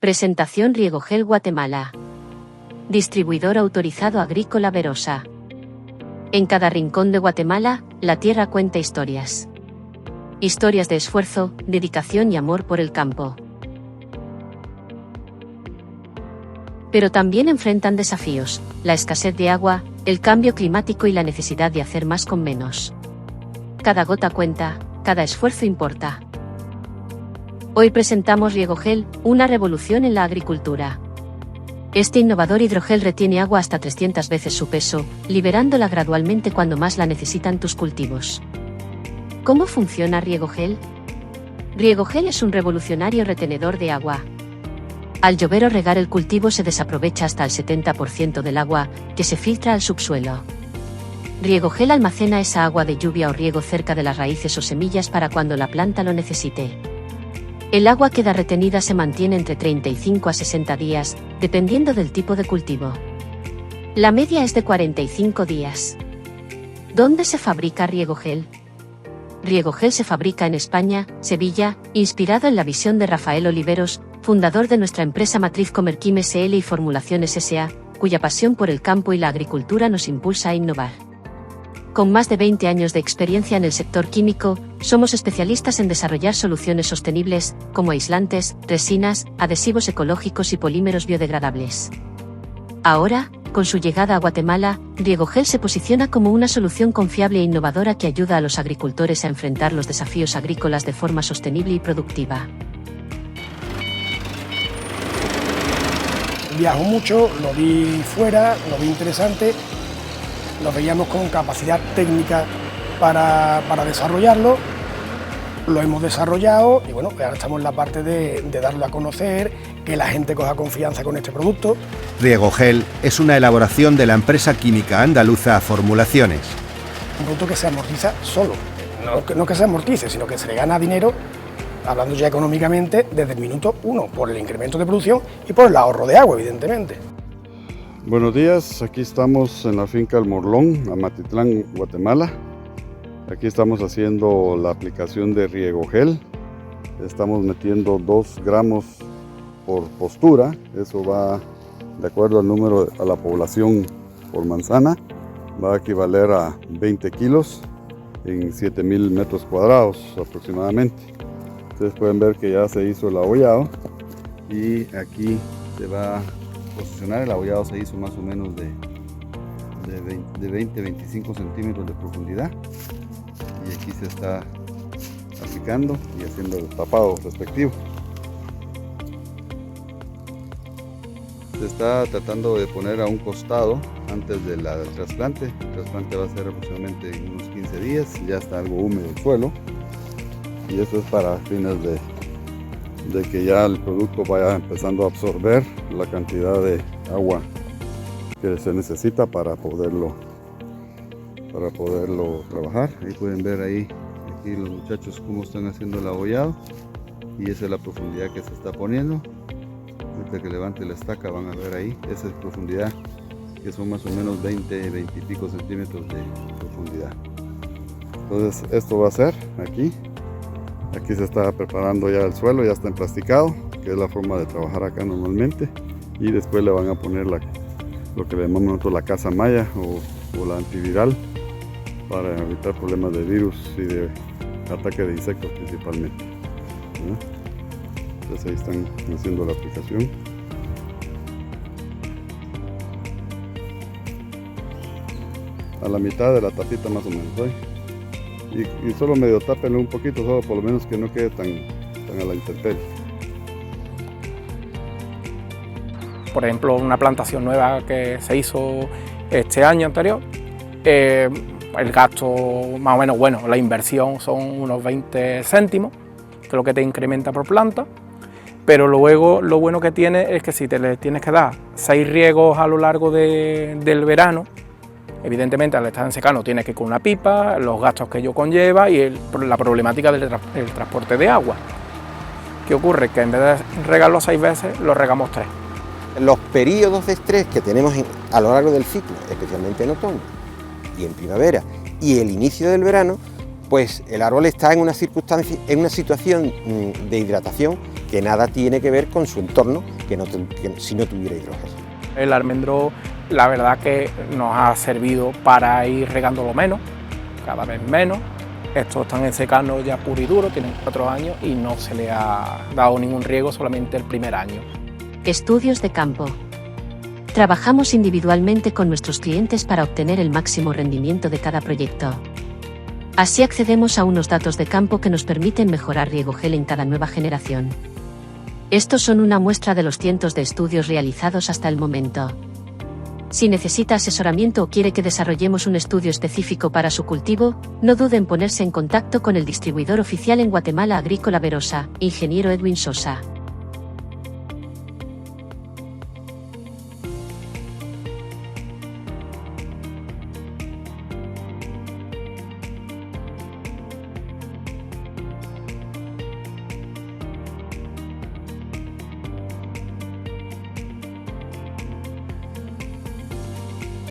Presentación Riegogel Guatemala. Distribuidor autorizado Agrícola Verosa. En cada rincón de Guatemala, la tierra cuenta historias. Historias de esfuerzo, dedicación y amor por el campo. Pero también enfrentan desafíos, la escasez de agua, el cambio climático y la necesidad de hacer más con menos. Cada gota cuenta, cada esfuerzo importa. Hoy presentamos Riegogel, una revolución en la agricultura. Este innovador hidrogel retiene agua hasta 300 veces su peso, liberándola gradualmente cuando más la necesitan tus cultivos. ¿Cómo funciona Riegogel? Riegogel es un revolucionario retenedor de agua. Al llover o regar el cultivo se desaprovecha hasta el 70% del agua, que se filtra al subsuelo. Riegogel almacena esa agua de lluvia o riego cerca de las raíces o semillas para cuando la planta lo necesite. El agua queda retenida se mantiene entre 35 a 60 días, dependiendo del tipo de cultivo. La media es de 45 días. ¿Dónde se fabrica Riegogel? Riegogel se fabrica en España, Sevilla, inspirado en la visión de Rafael Oliveros, fundador de nuestra empresa matriz Comerquim SL y Formulaciones S.A., cuya pasión por el campo y la agricultura nos impulsa a innovar. Con más de 20 años de experiencia en el sector químico, somos especialistas en desarrollar soluciones sostenibles, como aislantes, resinas, adhesivos ecológicos y polímeros biodegradables. Ahora, con su llegada a Guatemala, Riegogel se posiciona como una solución confiable e innovadora que ayuda a los agricultores a enfrentar los desafíos agrícolas de forma sostenible y productiva. Viajo mucho, lo vi fuera, lo vi interesante, lo veíamos con capacidad técnica para desarrollarlo, lo hemos desarrollado y bueno, ahora estamos en la parte de darlo a conocer, que la gente coja confianza con este producto. Riegogel es una elaboración de la empresa química andaluza Formulaciones. Un producto que se amortiza solo, no que se amortice, sino que se le gana dinero, hablando ya económicamente, desde el minuto 1, por el incremento de producción y por el ahorro de agua, evidentemente. Buenos días, aquí estamos en la finca El Morlón, Amatitlán, Guatemala. Aquí estamos haciendo la aplicación de Riegogel. Estamos metiendo 2 gramos por postura, eso va de acuerdo al número, a la población por manzana. Va a equivaler a 20 kilos en 7.000 metros cuadrados aproximadamente. Ustedes pueden ver que ya se hizo el abollado y aquí se va a posicionar. El abollado se hizo más o menos de 20-25 centímetros de profundidad y aquí se está aplicando y haciendo el tapado respectivo. Se está tratando de poner a un costado antes del trasplante. El trasplante va a ser aproximadamente en unos 15 días, ya está algo húmedo el suelo y esto es para fines de que ya el producto vaya empezando a absorber la cantidad de agua que se necesita para poderlo trabajar. Ahí pueden ver aquí los muchachos cómo están haciendo el abollado y esa es la profundidad que se está poniendo. Ahorita que levante la estaca van a ver ahí, esa es profundidad, que son más o menos 20 y pico centímetros de profundidad. Entonces esto va a ser aquí se está preparando ya el suelo, ya está emplasticado, que es la forma de trabajar acá normalmente, y después le van a poner lo que le llamamos nosotros la casa maya o la antiviral para evitar problemas de virus y de ataque de insectos principalmente. Entonces ahí están haciendo la aplicación. A la mitad de la tapita más o menos, ¿sí? Y solo medio tápenlo un poquito, solo por lo menos que no quede tan a la intemperie. Por ejemplo, una plantación nueva que se hizo este año anterior, el gasto más o menos, bueno, la inversión son unos 20 céntimos, que es lo que te incrementa por planta, pero luego lo bueno que tiene es que si te le tienes que dar 6 riegos a lo largo del verano, evidentemente al estar en secano tienes que ir con una pipa, los gastos que ello conlleva y la problemática del transporte de agua. ¿Qué ocurre? Que en vez de regarlo 6 veces, lo regamos 3. Los periodos de estrés que tenemos a lo largo del ciclo, especialmente en otoño y en primavera, y el inicio del verano, pues el árbol está en una situación de hidratación que nada tiene que ver con su entorno, que si no tuviera hidrógeno. El almendro, la verdad que nos ha servido para ir regándolo menos, cada vez menos. Estos están en secano ya puro y duro, tienen 4 años y no se le ha dado ningún riego, solamente el primer año. Estudios de campo. Trabajamos individualmente con nuestros clientes para obtener el máximo rendimiento de cada proyecto. Así accedemos a unos datos de campo que nos permiten mejorar riego gel en cada nueva generación. Estos son una muestra de los cientos de estudios realizados hasta el momento. Si necesita asesoramiento o quiere que desarrollemos un estudio específico para su cultivo, no dude en ponerse en contacto con el distribuidor oficial en Guatemala Agrícola Verosa, Ingeniero Edwin Sosa.